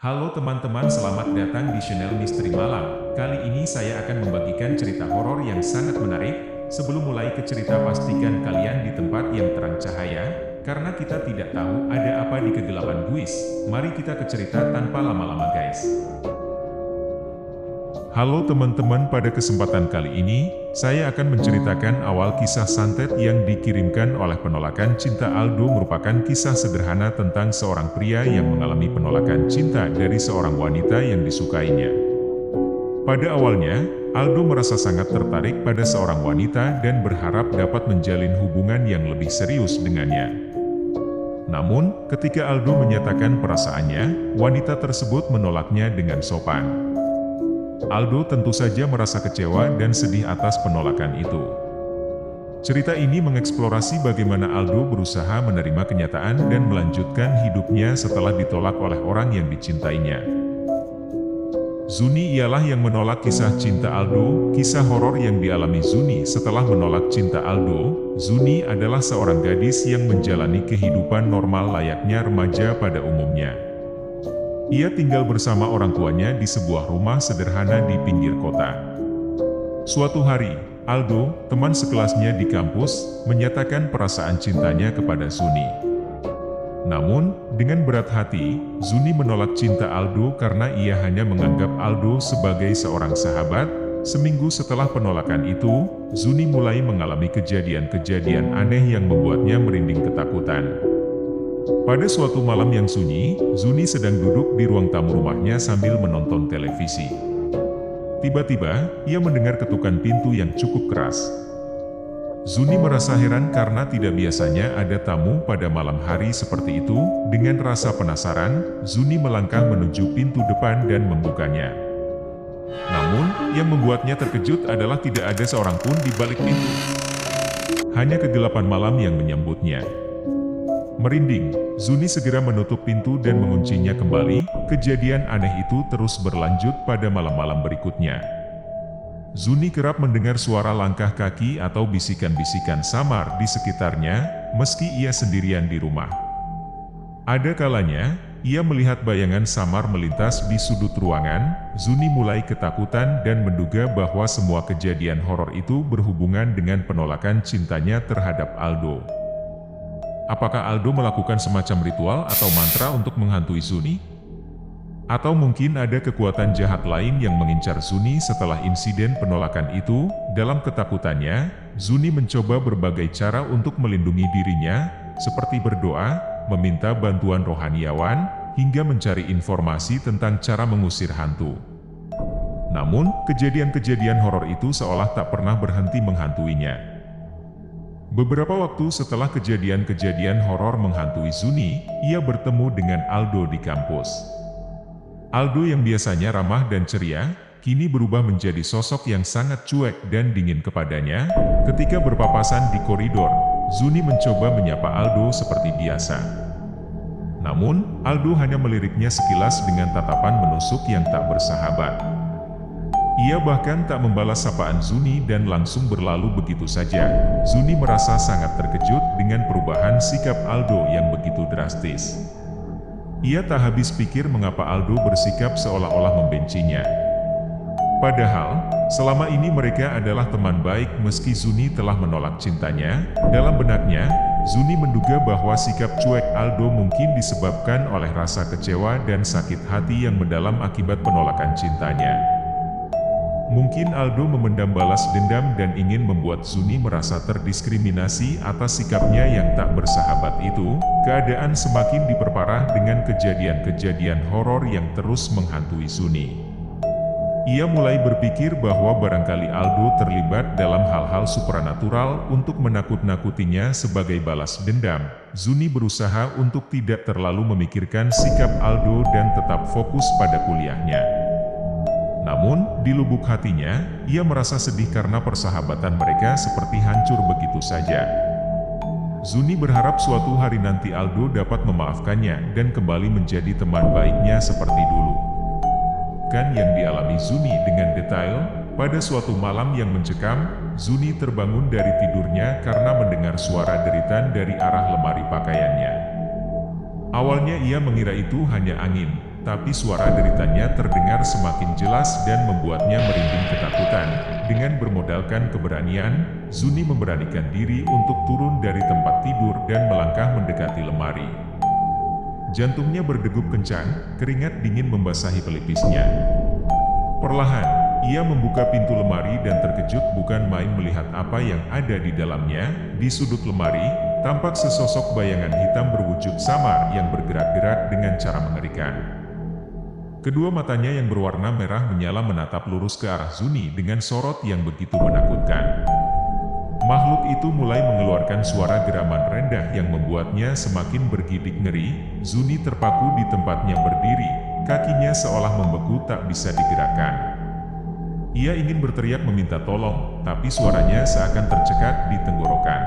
Halo teman-teman, selamat datang di channel Misteri Malam. Kali ini saya akan membagikan cerita horor yang sangat menarik. Sebelum mulai ke cerita, pastikan kalian di tempat yang terang cahaya, karena kita tidak tahu ada apa di kegelapan guys. Mari kita ke cerita tanpa lama-lama guys. Halo teman-teman, pada kesempatan kali ini, saya akan menceritakan awal kisah santet yang dikirimkan oleh penolakan cinta. Aldo merupakan kisah sederhana tentang seorang pria yang mengalami penolakan cinta dari seorang wanita yang disukainya. Pada awalnya, Aldo merasa sangat tertarik pada seorang wanita dan berharap dapat menjalin hubungan yang lebih serius dengannya. Namun, ketika Aldo menyatakan perasaannya, wanita tersebut menolaknya dengan sopan. Aldo tentu saja merasa kecewa dan sedih atas penolakan itu. Cerita ini mengeksplorasi bagaimana Aldo berusaha menerima kenyataan dan melanjutkan hidupnya setelah ditolak oleh orang yang dicintainya. Zuni ialah yang menolak. Kisah cinta Aldo. Kisah horor yang dialami Zuni setelah menolak cinta Aldo. Zuni adalah seorang gadis yang menjalani kehidupan normal layaknya remaja pada umumnya. Ia tinggal bersama orang tuanya di sebuah rumah sederhana di pinggir kota. Suatu hari, Aldo, teman sekelasnya di kampus, menyatakan perasaan cintanya kepada Zuni. Namun, dengan berat hati, Zuni menolak cinta Aldo karena ia hanya menganggap Aldo sebagai seorang sahabat. Seminggu setelah penolakan itu, Zuni mulai mengalami kejadian-kejadian aneh yang membuatnya merinding ketakutan. Pada suatu malam yang sunyi, Zuni sedang duduk di ruang tamu rumahnya sambil menonton televisi. Tiba-tiba, ia mendengar ketukan pintu yang cukup keras. Zuni merasa heran karena tidak biasanya ada tamu pada malam hari seperti itu. Dengan rasa penasaran, Zuni melangkah menuju pintu depan dan membukanya. Namun, yang membuatnya terkejut adalah tidak ada seorang pun di balik pintu. Hanya kegelapan malam yang menyambutnya. Merinding, Zuni segera menutup pintu dan menguncinya kembali. Kejadian aneh itu terus berlanjut pada malam-malam berikutnya. Zuni kerap mendengar suara langkah kaki atau bisikan-bisikan samar di sekitarnya, meski ia sendirian di rumah. Ada kalanya, ia melihat bayangan samar melintas di sudut ruangan. Zuni mulai ketakutan dan menduga bahwa semua kejadian horor itu berhubungan dengan penolakan cintanya terhadap Aldo. Apakah Aldo melakukan semacam ritual atau mantra untuk menghantui Zuni? Atau mungkin ada kekuatan jahat lain yang mengincar Zuni setelah insiden penolakan itu? Dalam ketakutannya, Zuni mencoba berbagai cara untuk melindungi dirinya, seperti berdoa, meminta bantuan rohaniawan, hingga mencari informasi tentang cara mengusir hantu. Namun, kejadian-kejadian horor itu seolah tak pernah berhenti menghantuinya. Beberapa waktu setelah kejadian-kejadian horor menghantui Zuni, ia bertemu dengan Aldo di kampus. Aldo yang biasanya ramah dan ceria, kini berubah menjadi sosok yang sangat cuek dan dingin kepadanya. Ketika berpapasan di koridor, Zuni mencoba menyapa Aldo seperti biasa. Namun, Aldo hanya meliriknya sekilas dengan tatapan menusuk yang tak bersahabat. Ia bahkan tak membalas sapaan Zuni dan langsung berlalu begitu saja. Zuni merasa sangat terkejut dengan perubahan sikap Aldo yang begitu drastis. Ia tak habis pikir mengapa Aldo bersikap seolah-olah membencinya. Padahal, selama ini mereka adalah teman baik meski Zuni telah menolak cintanya. Dalam benaknya, Zuni menduga bahwa sikap cuek Aldo mungkin disebabkan oleh rasa kecewa dan sakit hati yang mendalam akibat penolakan cintanya. Mungkin Aldo memendam balas dendam dan ingin membuat Zuni merasa terdiskriminasi atas sikapnya yang tak bersahabat itu. Keadaan semakin diperparah dengan kejadian-kejadian horor yang terus menghantui Zuni. Ia mulai berpikir bahwa barangkali Aldo terlibat dalam hal-hal supranatural untuk menakut-nakutinya sebagai balas dendam. Zuni berusaha untuk tidak terlalu memikirkan sikap Aldo dan tetap fokus pada kuliahnya. Namun, di lubuk hatinya, ia merasa sedih karena persahabatan mereka seperti hancur begitu saja. Zuni berharap suatu hari nanti Aldo dapat memaafkannya dan kembali menjadi teman baiknya seperti dulu. Kan yang dialami Zuni dengan detail, pada suatu malam yang mencekam, Zuni terbangun dari tidurnya karena mendengar suara deritan dari arah lemari pakaiannya. Awalnya ia mengira itu hanya angin, tapi suara deritanya terdengar semakin jelas dan membuatnya merinding ketakutan. Dengan bermodalkan keberanian, Zuni memberanikan diri untuk turun dari tempat tidur dan melangkah mendekati lemari. Jantungnya berdegup kencang, keringat dingin membasahi pelipisnya. Perlahan, ia membuka pintu lemari dan terkejut bukan main melihat apa yang ada di dalamnya. Di sudut lemari, tampak sesosok bayangan hitam berwujud samar yang bergerak-gerak dengan cara mengerikan. Kedua matanya yang berwarna merah menyala menatap lurus ke arah Zuni dengan sorot yang begitu menakutkan. Makhluk itu mulai mengeluarkan suara geraman rendah yang membuatnya semakin bergidik ngeri. Zuni terpaku di tempatnya berdiri, kakinya seolah membeku tak bisa digerakkan. Ia ingin berteriak meminta tolong, tapi suaranya seakan tercekat di tenggorokan.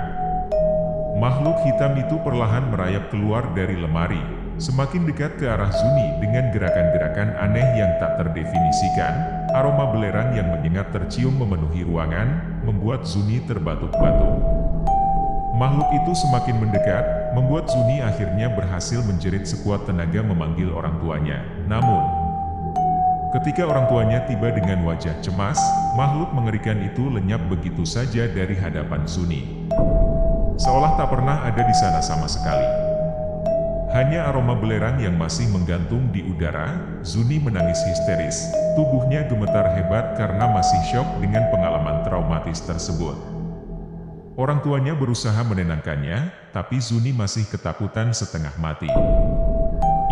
Makhluk hitam itu perlahan merayap keluar dari lemari, semakin dekat ke arah Zuni dengan gerakan-gerakan aneh yang tak terdefinisikan. Aroma belerang yang menyengat tercium memenuhi ruangan, membuat Zuni terbatuk-batuk. Makhluk itu semakin mendekat, membuat Zuni akhirnya berhasil menjerit sekuat tenaga memanggil orang tuanya. Namun, ketika orang tuanya tiba dengan wajah cemas, makhluk mengerikan itu lenyap begitu saja dari hadapan Zuni. Seolah tak pernah ada di sana sama sekali. Hanya aroma belerang yang masih menggantung di udara. Zuni menangis histeris. Tubuhnya gemetar hebat karena masih syok dengan pengalaman traumatis tersebut. Orang tuanya berusaha menenangkannya, tapi Zuni masih ketakutan setengah mati.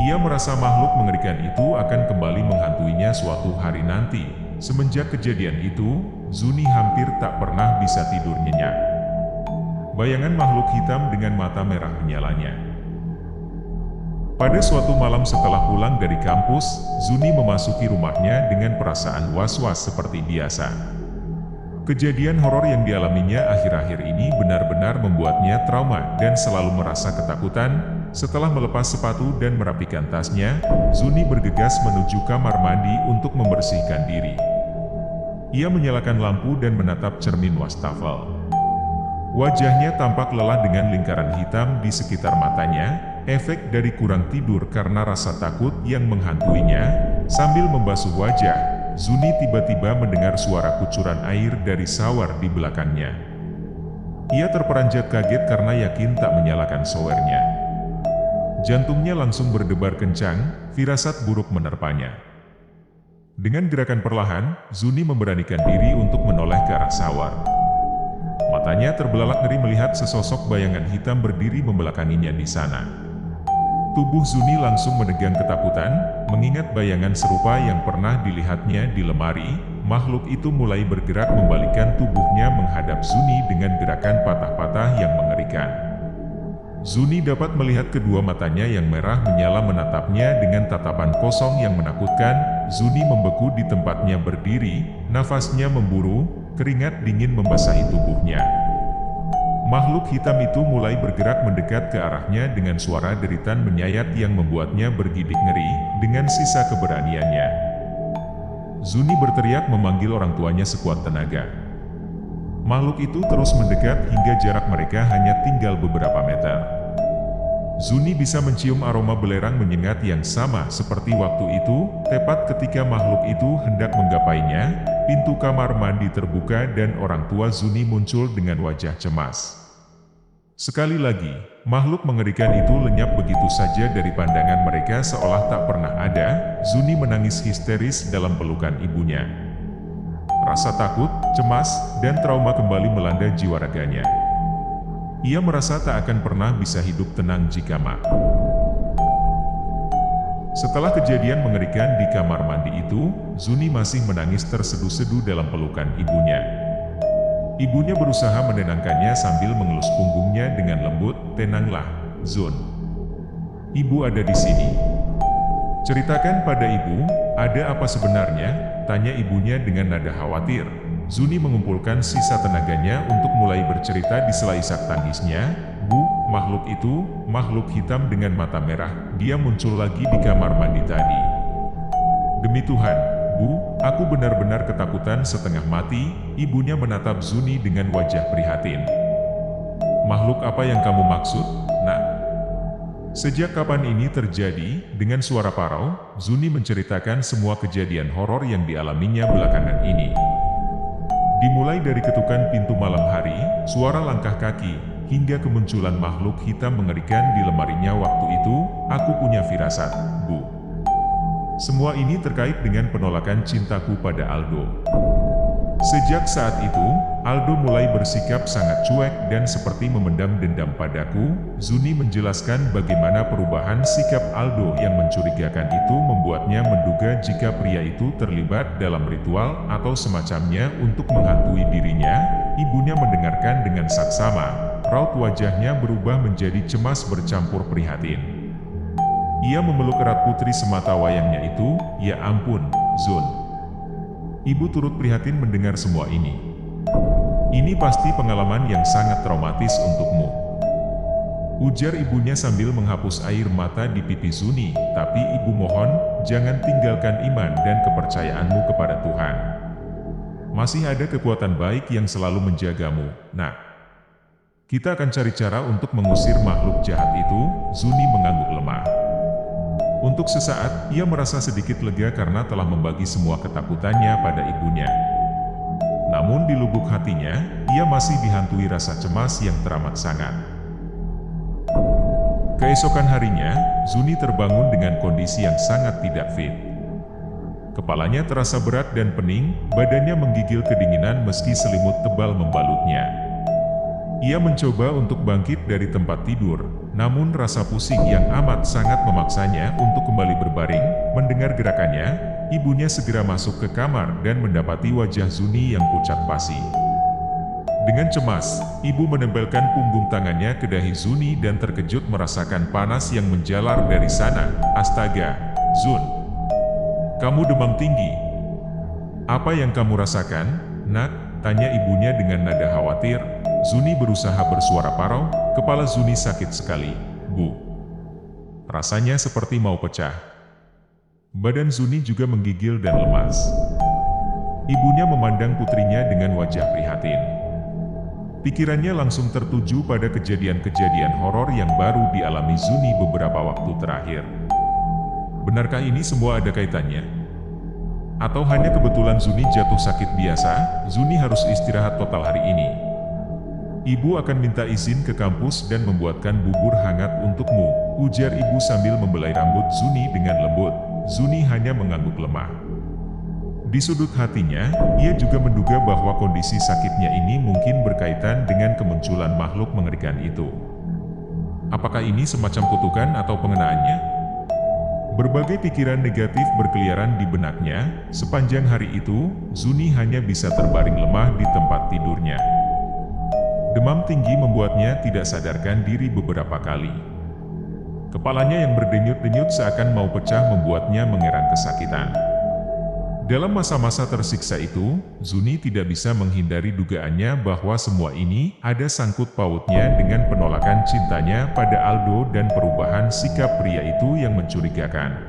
Ia merasa makhluk mengerikan itu akan kembali menghantuinya suatu hari nanti. Semenjak kejadian itu, Zuni hampir tak pernah bisa tidur nyenyak. Bayangan makhluk hitam dengan mata merah menyalanya. Pada suatu malam setelah pulang dari kampus, Zuni memasuki rumahnya dengan perasaan was-was seperti biasa. Kejadian horor yang dialaminya akhir-akhir ini benar-benar membuatnya trauma dan selalu merasa ketakutan. Setelah melepas sepatu dan merapikan tasnya, Zuni bergegas menuju kamar mandi untuk membersihkan diri. Ia menyalakan lampu dan menatap cermin wastafel. Wajahnya tampak lelah dengan lingkaran hitam di sekitar matanya, efek dari kurang tidur karena rasa takut yang menghantuinya. Sambil membasuh wajah, Zuni tiba-tiba mendengar suara kucuran air dari shower di belakangnya. Ia terperanjat kaget karena yakin tak menyalakan showernya. Jantungnya langsung berdebar kencang, firasat buruk menerpanya. Dengan gerakan perlahan, Zuni memberanikan diri untuk menoleh ke arah shower. Matanya terbelalak ngeri melihat sesosok bayangan hitam berdiri membelakanginya di sana. Tubuh Zuni langsung menegang ketakutan, mengingat bayangan serupa yang pernah dilihatnya di lemari. Makhluk itu mulai bergerak membalikkan tubuhnya menghadap Zuni dengan gerakan patah-patah yang mengerikan. Zuni dapat melihat kedua matanya yang merah menyala menatapnya dengan tatapan kosong yang menakutkan. Zuni membeku di tempatnya berdiri, nafasnya memburu, keringat dingin membasahi tubuhnya. Makhluk hitam itu mulai bergerak mendekat ke arahnya dengan suara deritan menyayat yang membuatnya bergidik ngeri. Dengan sisa keberaniannya, Zuni berteriak memanggil orang tuanya sekuat tenaga. Makhluk itu terus mendekat hingga jarak mereka hanya tinggal beberapa meter. Zuni bisa mencium aroma belerang menyengat yang sama seperti waktu itu. Tepat ketika makhluk itu hendak menggapainya, pintu kamar mandi terbuka dan orang tua Zuni muncul dengan wajah cemas. Sekali lagi, makhluk mengerikan itu lenyap begitu saja dari pandangan mereka seolah tak pernah ada. Zuni menangis histeris dalam pelukan ibunya. Rasa takut, cemas, dan trauma kembali melanda jiwa raganya. Ia merasa tak akan pernah bisa hidup tenang jika mati. Setelah kejadian mengerikan di kamar mandi itu, Zuni masih menangis terseduh-seduh dalam pelukan ibunya. Ibunya berusaha menenangkannya sambil mengelus punggungnya dengan lembut. "Tenanglah, Zun. Ibu ada di sini." "Ceritakan pada ibu, ada apa sebenarnya?" tanya ibunya dengan nada khawatir. Zuni mengumpulkan sisa tenaganya untuk mulai bercerita di sela isak tangisnya. "Bu, makhluk itu, makhluk hitam dengan mata merah, dia muncul lagi di kamar mandi tadi. Demi Tuhan, Bu, aku benar-benar ketakutan setengah mati." Ibunya menatap Zuni dengan wajah prihatin. "Makhluk apa yang kamu maksud, Nak?" Sejak kapan ini terjadi? Dengan suara parau, Zuni menceritakan semua kejadian horor yang dialaminya belakangan ini. Dimulai dari ketukan pintu malam hari, suara langkah kaki, hingga kemunculan makhluk hitam mengerikan di lemarinya waktu itu. Aku punya firasat, Bu. Semua ini terkait dengan penolakan cintaku pada Aldo. Sejak saat itu, Aldo mulai bersikap sangat cuek dan seperti memendam dendam padaku. Zuni menjelaskan bagaimana perubahan sikap Aldo yang mencurigakan itu membuatnya menduga jika pria itu terlibat dalam ritual atau semacamnya untuk menghantui dirinya. Ibunya mendengarkan dengan saksama, raut wajahnya berubah menjadi cemas bercampur prihatin. Ia memeluk erat putri semata wayangnya itu. Ya ampun, Zun. Ibu turut prihatin mendengar semua ini. Ini pasti pengalaman yang sangat traumatis untukmu, ujar ibunya sambil menghapus air mata di pipi Zuni. Tapi ibu mohon, jangan tinggalkan iman dan kepercayaanmu kepada Tuhan. Masih ada kekuatan baik yang selalu menjagamu, nak. Kita akan cari cara untuk mengusir makhluk jahat itu. Zuni mengangguk lemah. Untuk sesaat, ia merasa sedikit lega karena telah membagi semua ketakutannya pada ibunya. Namun di lubuk hatinya, ia masih dihantui rasa cemas yang teramat sangat. Keesokan harinya, Zuni terbangun dengan kondisi yang sangat tidak fit. Kepalanya terasa berat dan pening, badannya menggigil kedinginan meski selimut tebal membalutnya. Ia mencoba untuk bangkit dari tempat tidur, namun rasa pusing yang amat sangat memaksanya untuk kembali berbaring. Mendengar gerakannya, ibunya segera masuk ke kamar dan mendapati wajah Zuni yang pucat pasi. Dengan cemas, ibu menempelkan punggung tangannya ke dahi Zuni dan terkejut merasakan panas yang menjalar dari sana. Astaga, Zun, kamu demam tinggi. Apa yang kamu rasakan, nak? Tanya ibunya dengan nada khawatir. Zuni berusaha bersuara parau. Kepala Zuni sakit sekali, Bu. Rasanya seperti mau pecah. Badan Zuni juga menggigil dan lemas. Ibunya memandang putrinya dengan wajah prihatin. Pikirannya langsung tertuju pada kejadian-kejadian horor yang baru dialami Zuni beberapa waktu terakhir. Benarkah ini semua ada kaitannya? Atau hanya kebetulan Zuni jatuh sakit biasa? Zuni harus istirahat total hari ini. Ibu akan minta izin ke kampus dan membuatkan bubur hangat untukmu, ujar ibu sambil membelai rambut Zuni dengan lembut. Zuni hanya mengangguk lemah. Di sudut hatinya, ia juga menduga bahwa kondisi sakitnya ini mungkin berkaitan dengan kemunculan makhluk mengerikan itu. Apakah ini semacam kutukan atau pengenaannya? Berbagai pikiran negatif berkeliaran di benaknya. Sepanjang hari itu, Zuni hanya bisa terbaring lemah di tempat tidurnya. Demam tinggi membuatnya tidak sadarkan diri beberapa kali. Kepalanya yang berdenyut-denyut seakan mau pecah membuatnya mengerang kesakitan. Dalam masa-masa tersiksa itu, Zuni tidak bisa menghindari dugaannya bahwa semua ini ada sangkut pautnya dengan penolakan cintanya pada Aldo dan perubahan sikap pria itu yang mencurigakan.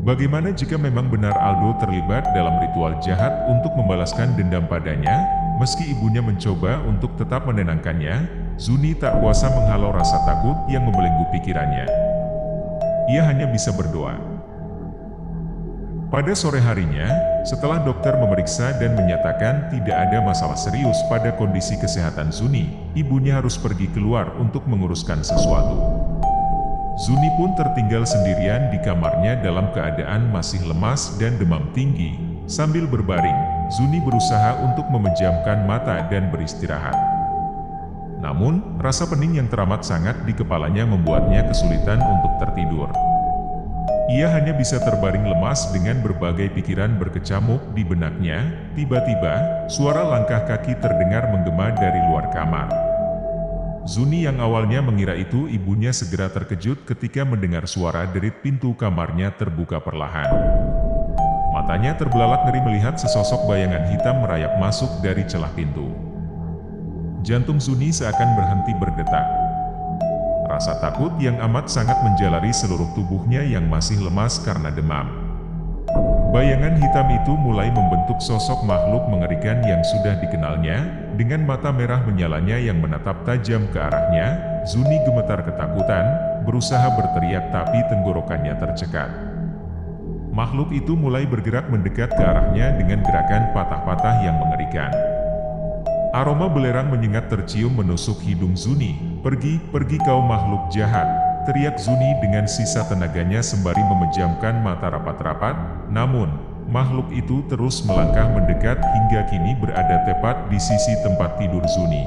Bagaimana jika memang benar Aldo terlibat dalam ritual jahat untuk membalaskan dendam padanya? Meski ibunya mencoba untuk tetap menenangkannya, Zuni tak kuasa menghalau rasa takut yang membelenggu pikirannya. Ia hanya bisa berdoa. Pada sore harinya, setelah dokter memeriksa dan menyatakan tidak ada masalah serius pada kondisi kesehatan Zuni, ibunya harus pergi keluar untuk menguruskan sesuatu. Zuni pun tertinggal sendirian di kamarnya dalam keadaan masih lemas dan demam tinggi. Sambil berbaring, Zuni berusaha untuk memejamkan mata dan beristirahat. Namun, rasa pening yang teramat sangat di kepalanya membuatnya kesulitan untuk tertidur. Ia hanya bisa terbaring lemas dengan berbagai pikiran berkecamuk di benaknya. Tiba-tiba, suara langkah kaki terdengar menggema dari luar kamar. Zuni yang awalnya mengira itu ibunya segera terkejut ketika mendengar suara derit pintu kamarnya terbuka perlahan. Matanya terbelalak ngeri melihat sesosok bayangan hitam merayap masuk dari celah pintu. Jantung Zuni seakan berhenti berdetak. Rasa takut yang amat sangat menjalari seluruh tubuhnya yang masih lemas karena demam. Bayangan hitam itu mulai membentuk sosok makhluk mengerikan yang sudah dikenalnya. Dengan mata merah menyalanya yang menatap tajam ke arahnya, Zuni gemetar ketakutan. berusaha berteriak tapi tenggorokannya tercekat. Makhluk itu mulai bergerak mendekat ke arahnya dengan gerakan patah-patah yang mengerikan. Aroma belerang menyengat tercium menusuk hidung Zuni. "Pergi, pergi kau makhluk jahat!" teriak Zuni dengan sisa tenaganya sembari memejamkan mata rapat-rapat. Namun, makhluk itu terus melangkah mendekat hingga kini berada tepat di sisi tempat tidur Zuni.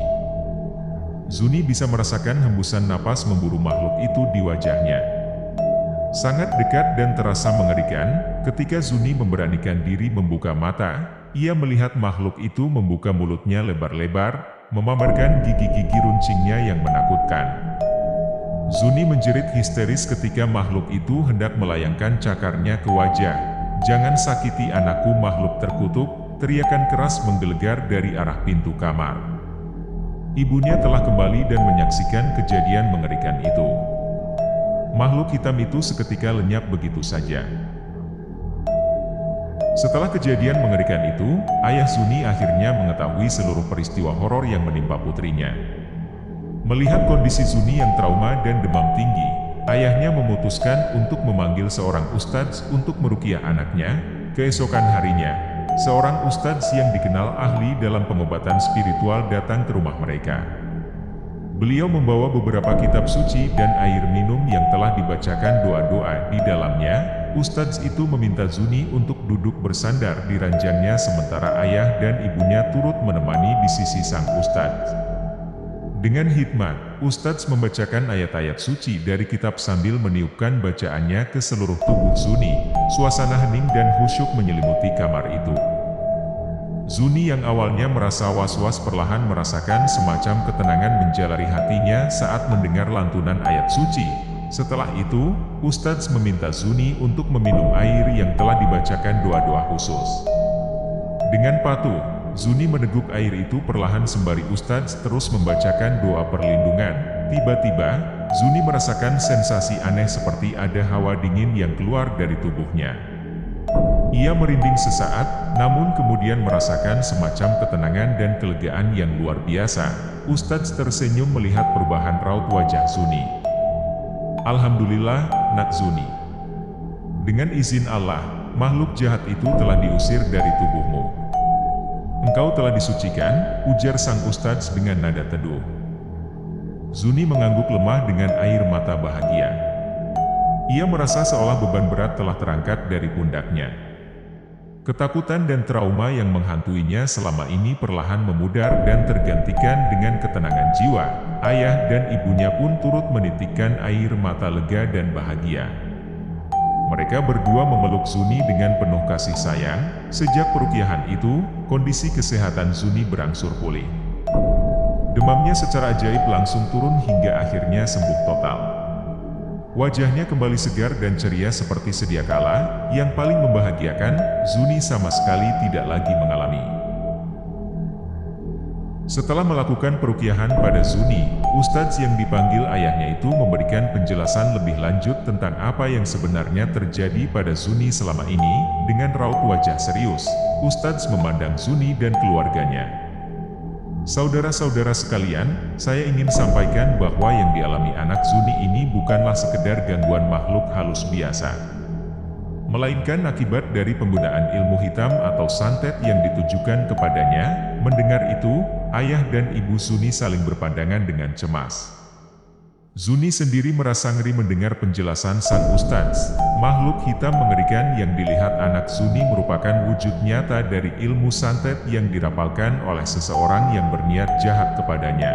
Zuni bisa merasakan hembusan napas memburu makhluk itu di wajahnya. Sangat dekat dan terasa mengerikan. Ketika Zuni memberanikan diri membuka mata, ia melihat makhluk itu membuka mulutnya lebar-lebar, memamerkan gigi-gigi runcingnya yang menakutkan. Zuni menjerit histeris ketika makhluk itu hendak melayangkan cakarnya ke wajah. "Jangan sakiti anakku makhluk terkutuk!" teriakan keras menggelegar dari arah pintu kamar. Ibunya telah kembali dan menyaksikan kejadian mengerikan itu. Makhluk hitam itu seketika lenyap begitu saja. Setelah kejadian mengerikan itu, ayah Zuni akhirnya mengetahui seluruh peristiwa horor yang menimpa putrinya. Melihat kondisi Zuni yang trauma dan demam tinggi, ayahnya memutuskan untuk memanggil seorang ustadz untuk meruqyah anaknya. Keesokan harinya, seorang ustadz yang dikenal ahli dalam pengobatan spiritual datang ke rumah mereka. Beliau membawa beberapa kitab suci dan air minum yang telah dibacakan doa-doa di dalamnya. Ustadz itu meminta Zuni untuk duduk bersandar di ranjangnya sementara ayah dan ibunya turut menemani di sisi sang ustadz. Dengan hikmat, ustadz membacakan ayat-ayat suci dari kitab sambil meniupkan bacaannya ke seluruh tubuh Zuni. Suasana hening dan khusyuk menyelimuti kamar itu. Zuni yang awalnya merasa was-was perlahan merasakan semacam ketenangan menjalari hatinya saat mendengar lantunan ayat suci. Setelah itu, ustadz meminta Zuni untuk meminum air yang telah dibacakan doa-doa khusus. Dengan patuh, Zuni meneguk air itu perlahan sembari ustadz terus membacakan doa perlindungan. Tiba-tiba, Zuni merasakan sensasi aneh seperti ada hawa dingin yang keluar dari tubuhnya. Ia merinding sesaat, namun kemudian merasakan semacam ketenangan dan kelegaan yang luar biasa. Ustadz tersenyum melihat perubahan raut wajah Zuni. "Alhamdulillah, nak Zuni. Dengan izin Allah, makhluk jahat itu telah diusir dari tubuhmu. Engkau telah disucikan," ujar sang ustadz dengan nada teduh. Zuni mengangguk lemah dengan air mata bahagia. Ia merasa seolah beban berat telah terangkat dari pundaknya. Ketakutan dan trauma yang menghantuinya selama ini perlahan memudar dan tergantikan dengan ketenangan jiwa. Ayah dan ibunya pun turut menitikkan air mata lega dan bahagia. Mereka berdua memeluk Zuni dengan penuh kasih sayang. Sejak peruqyahan itu, kondisi kesehatan Zuni berangsur pulih. Demamnya secara ajaib langsung turun hingga akhirnya sembuh total. Wajahnya kembali segar dan ceria seperti sedia kala. Yang paling membahagiakan, Zuni sama sekali tidak lagi mengalami. Setelah melakukan peruqyahan pada Zuni, ustadz yang dipanggil ayahnya itu memberikan penjelasan lebih lanjut tentang apa yang sebenarnya terjadi pada Zuni selama ini. Dengan raut wajah serius, ustadz memandang Zuni dan keluarganya. "Saudara-saudara sekalian, saya ingin sampaikan bahwa yang dialami anak Zuni ini bukanlah sekedar gangguan makhluk halus biasa, melainkan akibat dari penggunaan ilmu hitam atau santet yang ditujukan kepadanya." Mendengar itu, ayah dan ibu Zuni saling berpandangan dengan cemas. Zuni sendiri merasa ngeri mendengar penjelasan sang ustadz. Makhluk hitam mengerikan yang dilihat anak Zuni merupakan wujud nyata dari ilmu santet yang dirapalkan oleh seseorang yang berniat jahat kepadanya.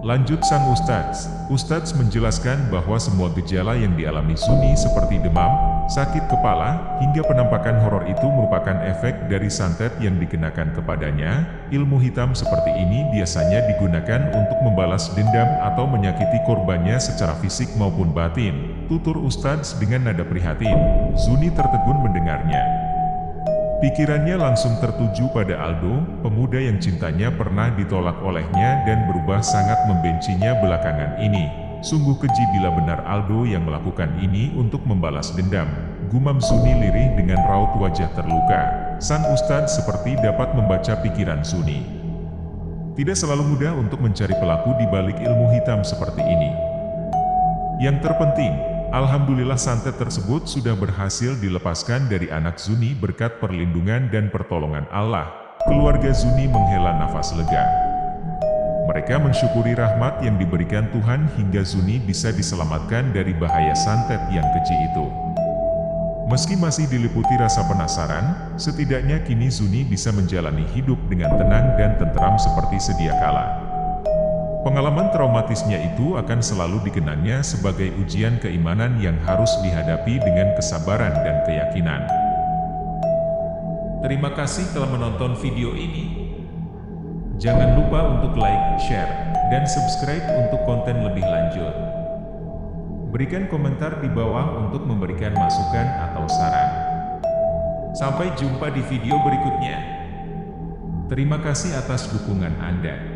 Lanjut sang ustadz. Ustadz menjelaskan bahwa semua gejala yang dialami Zuni seperti demam, sakit kepala, hingga penampakan horor itu merupakan efek dari santet yang dikenakan kepadanya. Ilmu hitam seperti ini biasanya digunakan untuk membalas dendam atau menyakiti korbannya secara fisik maupun batin, tutur ustadz dengan nada prihatin. Zuni tertegun mendengarnya. Pikirannya langsung tertuju pada Aldo, pemuda yang cintanya pernah ditolak olehnya dan berubah sangat membencinya belakangan ini. Sungguh keji bila benar Aldo yang melakukan ini untuk membalas dendam, gumam Zuni lirih dengan raut wajah terluka. Sang ustadz seperti dapat membaca pikiran Zuni. Tidak selalu mudah untuk mencari pelaku di balik ilmu hitam seperti ini. Yang terpenting, alhamdulillah santet tersebut sudah berhasil dilepaskan dari anak Zuni berkat perlindungan dan pertolongan Allah. Keluarga Zuni menghela nafas lega. Mereka mensyukuri rahmat yang diberikan Tuhan hingga Zuni bisa diselamatkan dari bahaya santet yang keji itu. Meski masih diliputi rasa penasaran, setidaknya kini Zuni bisa menjalani hidup dengan tenang dan tentram seperti sedia kala. Pengalaman traumatisnya itu akan selalu dikenangnya sebagai ujian keimanan yang harus dihadapi dengan kesabaran dan keyakinan. Terima kasih telah menonton video ini. Jangan lupa untuk like, share, dan subscribe untuk konten lebih lanjut. Berikan komentar di bawah untuk memberikan masukan atau saran. Sampai jumpa di video berikutnya. Terima kasih atas dukungan Anda.